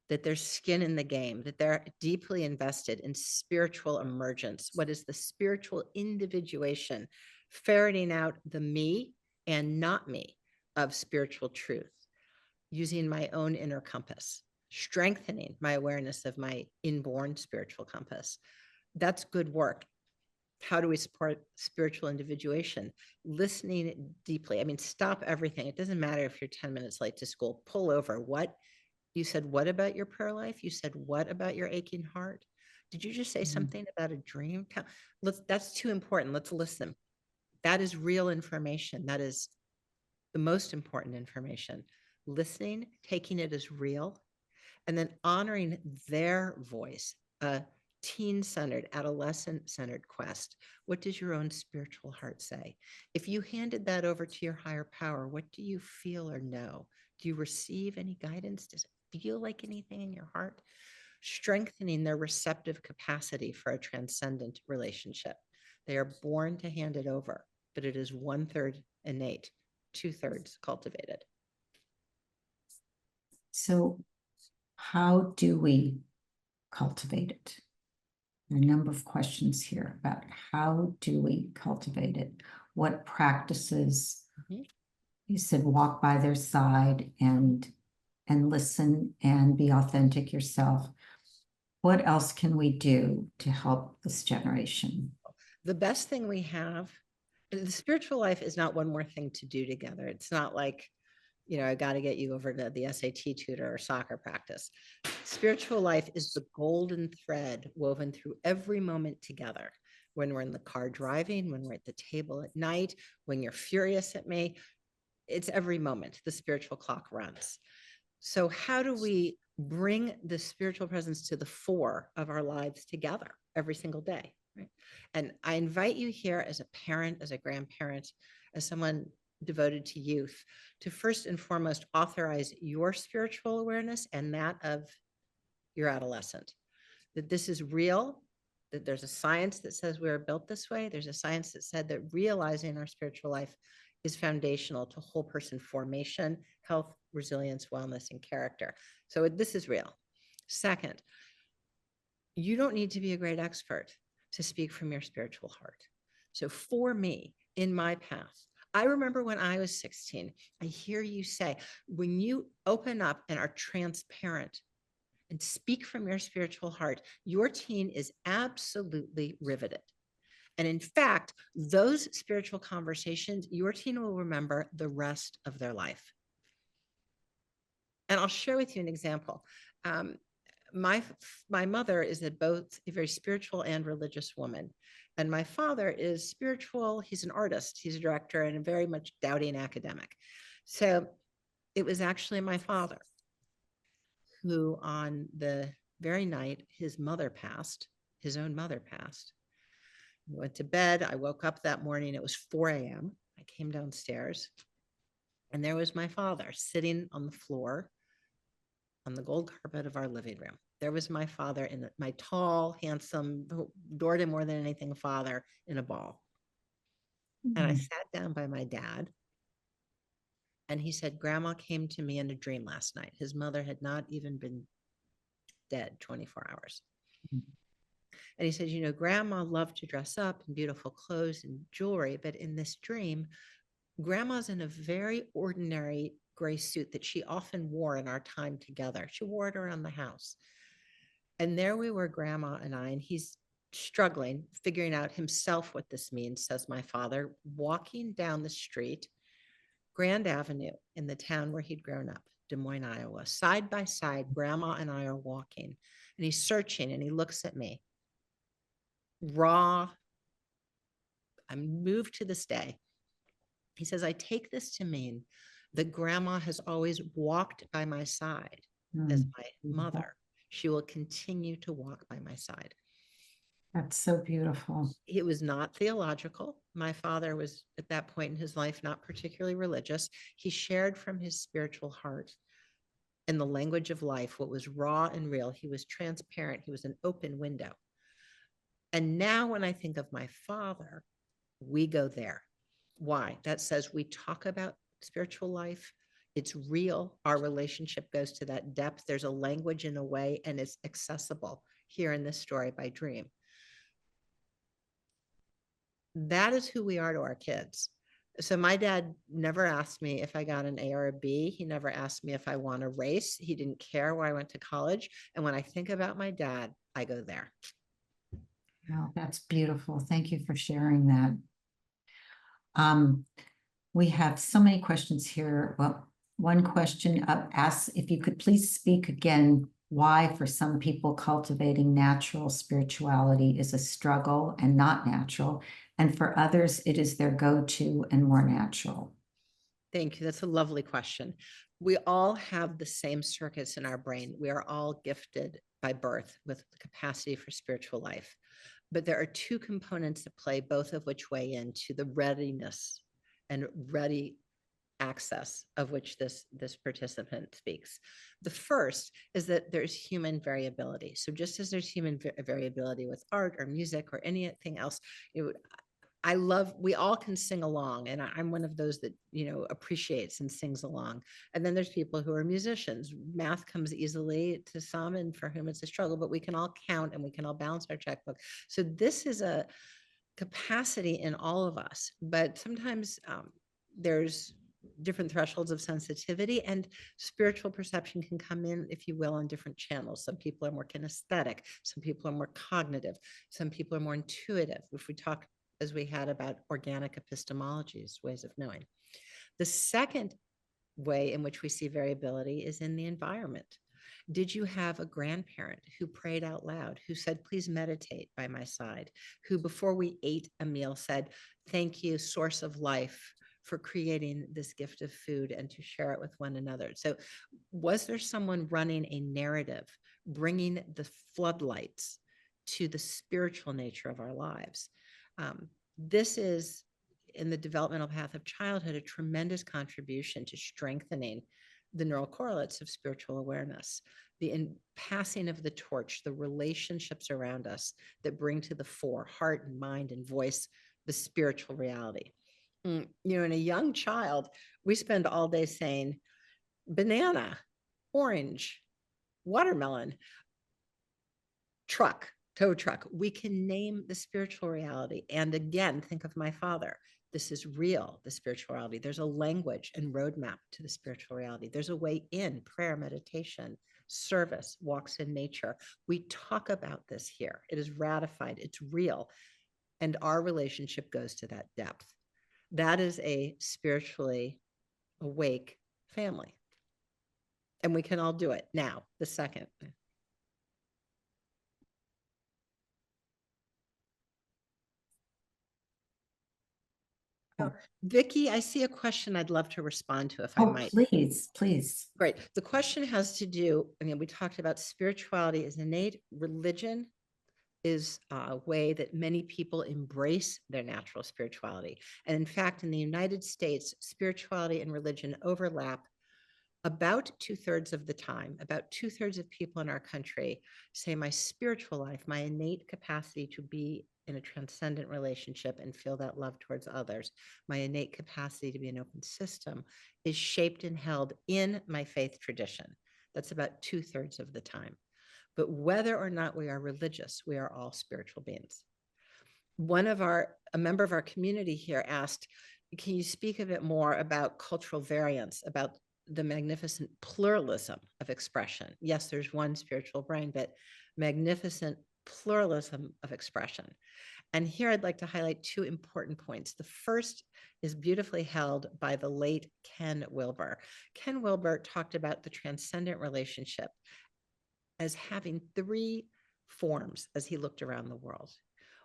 that there's skin in the game, that they're deeply invested in spiritual emergence. What is the spiritual individuation? Ferreting out the me and not me of spiritual truth, using my own inner compass, strengthening my awareness of my inborn spiritual compass. That's good work. How do we support spiritual individuation? Listening deeply. I mean, stop everything. It doesn't matter if you're 10 minutes late to school. Pull over. What? You said, what about your prayer life? You said, what about your aching heart? Did you just say something about a dream? That's too important. Let's listen. That is real information. That is the most important information. Listening, taking it as real, and then honoring their voice, a teen-centered, adolescent-centered quest. What does your own spiritual heart say? If you handed that over to your higher power, what do you feel or know? Do you receive any guidance? Does it feel like anything in your heart? Strengthening their receptive capacity for a transcendent relationship. They are born to hand it over, but it is 1/3 innate, 2/3 cultivated. So how do we cultivate it? There are a number of questions here about how do we cultivate it? What practices? You said walk by their side and listen and be authentic yourself. What else can we do to help this generation? The best thing we have, the spiritual life is not one more thing to do together. It's not like, you know, I got to get you over to the SAT tutor or soccer practice. Spiritual life is the golden thread woven through every moment together. When we're in the car driving, when we're at the table at night, when you're furious at me, it's every moment the spiritual clock runs. So how do we bring the spiritual presence to the fore of our lives together every single day? Right? And I invite you here as a parent, as a grandparent, as someone devoted to youth, to first and foremost authorize your spiritual awareness and that of your adolescent, that this is real, that there's a science that says we are built this way. There's a science that said that realizing our spiritual life is foundational to whole person formation, health, resilience, wellness, and character. So this is real. Second, you don't need to be a great expert to speak from your spiritual heart. So for me, in my path, I remember when I was 16, I hear you say, when you open up and are transparent and speak from your spiritual heart, your teen is absolutely riveted. And in fact, those spiritual conversations, your teen will remember the rest of their life. And I'll share with you an example. My mother is both a very spiritual and religious woman. And my father is spiritual. He's an artist, he's a director, and a very much doubting academic. So it was actually my father who, on the very night his mother passed, his own mother passed, Went to bed. I woke up that morning. It was 4 a.m. I came downstairs and there was my father sitting on the floor on the gold carpet of our living room. There was my father in my tall, handsome, who adored him more than anything, father in a ball. And I sat down by my dad and he said, Grandma came to me in a dream last night. His mother had not even been dead 24 hours. And he said, you know, Grandma loved to dress up in beautiful clothes and jewelry, but in this dream, Grandma's in a very ordinary gray suit that she often wore in our time together. She wore it around the house. And there we were, Grandma and I, and he's struggling, figuring out himself what this means, says my father, walking down the street, Grand Avenue in the town where he'd grown up, Des Moines, Iowa. Side by side, Grandma and I are walking, and he's searching, and he looks at me. Raw. I'm moved to this day. He says, I take this to mean that Grandma has always walked by my side as my mother. She will continue to walk by my side. That's so beautiful. It was not theological. My father was at that point in his life not particularly religious. He shared from his spiritual heart and the language of life what was raw and real. He was transparent. He was an open window. And now when I think of my father, we go there. Why? That says we talk about spiritual life. It's real. Our relationship goes to that depth. There's a language in a way, and it's accessible here in this story by dream. That is who we are to our kids. So my dad never asked me if I got an A or a B. He never asked me if I won a race. He didn't care where I went to college. And when I think about my dad, I go there. Oh, that's beautiful. Thank you for sharing that. We have so many questions here. Well, one question asks if you could please speak again why for some people cultivating natural spirituality is a struggle and not natural, and for others it is their go-to and more natural. Thank you. That's a lovely question. We all have the same circuits in our brain. We are all gifted by birth with the capacity for spiritual life. But there are two components at play, both of which weigh into the readiness and ready access of which this participant speaks. The first is that there's human variability. So just as there's human variability with art or music or anything else, we all can sing along, and I'm one of those that, appreciates and sings along. And then there's people who are musicians. Math comes easily to some, and for whom it's a struggle, but we can all count and we can all balance our checkbook. So this is a capacity in all of us, but sometimes there's different thresholds of sensitivity, and spiritual perception can come in, if you will, on different channels. Some people are more kinesthetic, some people are more cognitive, some people are more intuitive. If we talk, as we had, about organic epistemologies, ways of knowing. The second way in which we see variability is in the environment. Did you have a grandparent who prayed out loud, who said, please meditate by my side, who before we ate a meal said, thank you, source of life, for creating this gift of food and to share it with one another? So was there someone running a narrative, bringing the floodlights to the spiritual nature of our lives? This is, in the developmental path of childhood, a tremendous contribution to strengthening the neural correlates of spiritual awareness, the passing of the torch, the relationships around us that bring to the fore heart and mind and voice the spiritual reality. In a young child, we spend all day saying banana, orange, watermelon, truck, tow truck. We can name the spiritual reality. And again, think of my father. This is real, the spiritual reality. There's a language and roadmap to the spiritual reality. There's a way in: prayer, meditation, service, walks in nature. We talk about this here. It is ratified. It's real. And our relationship goes to that depth. That is a spiritually awake family. And we can all do it. Now, the second. Oh, Vicki, I see a question I'd love to respond to, if I might. Please. Great. The question has to do, we talked about spirituality as innate, religion is a way that many people embrace their natural spirituality. And in fact, in the United States, spirituality and religion overlap about 2/3 of the time. About 2/3 of people in our country say my spiritual life, my innate capacity to be in a transcendent relationship and feel that love towards others, my innate capacity to be an open system, is shaped and held in my faith tradition. That's about 2/3 of the time. But whether or not we are religious, we are all spiritual beings. A member of our community here asked, can you speak a bit more about cultural variance, about the magnificent pluralism of expression? Yes, there's one spiritual brain, but magnificent pluralism of expression. And here I'd like to highlight two important points. The first is beautifully held by the late Ken Wilber. Ken Wilber talked about the transcendent relationship as having three forms as he looked around the world.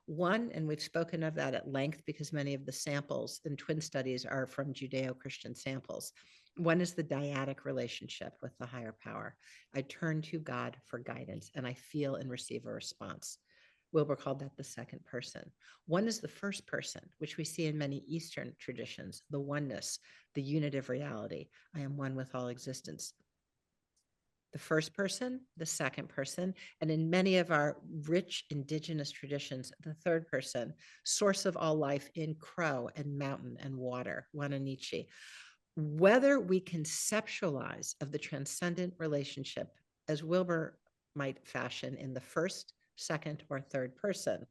One, and we've spoken of that at length because many of the samples in twin studies are from Judeo-Christian samples. One is the dyadic relationship with the higher power. I turn to God for guidance and I feel and receive a response. Wilber called that the second person. One is the first person, which we see in many Eastern traditions, the oneness, the unitive reality. I am one with all existence. The first person, the second person, and in many of our rich indigenous traditions, the third person, source of all life in crow and mountain and water, Wananichi. Whether we conceptualize of the transcendent relationship as Wilber might fashion in the first, second, or third person,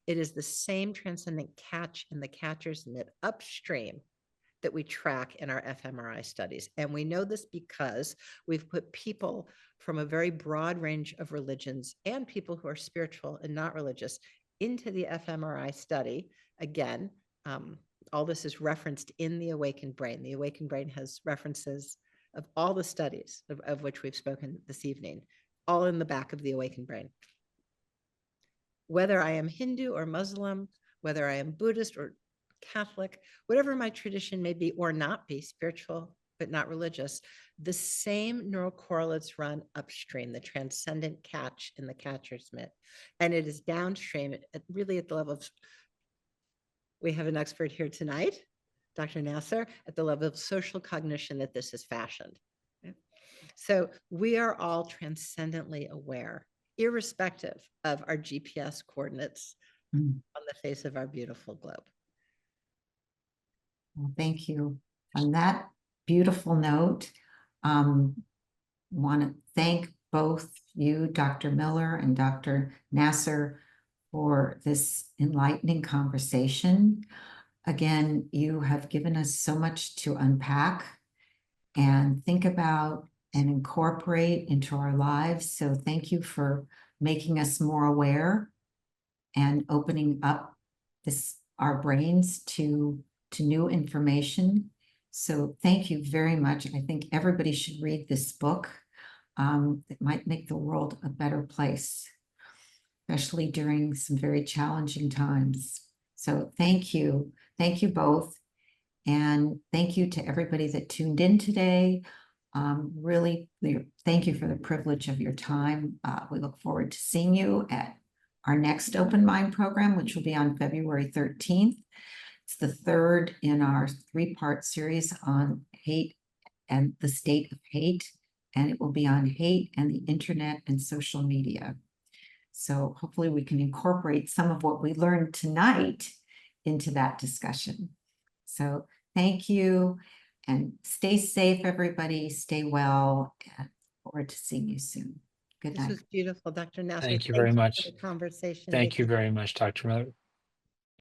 it is the same transcendent catch in the catcher's mitt upstream that we track in our fMRI studies. And we know this because we've put people from a very broad range of religions and people who are spiritual and not religious into the fMRI study. Again, all this is referenced in the Awakened Brain. The Awakened Brain has references of all the studies of which we've spoken this evening, all in the back of the Awakened Brain. Whether I am Hindu or Muslim, whether I am Buddhist or Catholic, whatever my tradition may be or not be, spiritual but not religious, the same neural correlates run upstream, the transcendent catch in the catcher's mitt. And it is downstream, really at the level of, we have an expert here tonight, Dr. Nasir, at the level of social cognition that this is fashioned. Okay? So we are all transcendently aware, irrespective of our GPS coordinates on the face of our beautiful globe. Well, thank you. On that beautiful note, want to thank both you, Dr. Miller and Dr. Nasir, for this enlightening conversation. Again, you have given us so much to unpack and think about and incorporate into our lives. So thank you for making us more aware and opening up our brains to new information. So thank you very much. I think everybody should read this book. It might make the world a better place, especially during some very challenging times. So thank you. Thank you both. And thank you to everybody that tuned in today. Really, thank you for the privilege of your time. We look forward to seeing you at our next Open Mind program, which will be on February 13th. It's the third in our three-part series on hate and the state of hate, and it will be on hate and the internet and social media. So hopefully we can incorporate some of what we learned tonight into that discussion. So thank you, and stay safe, everybody. Stay well, and look forward to seeing you soon. Good night. This was beautiful, Dr. Nasir. Thank you very much. For the conversation. Thank you very much, Dr. Miller.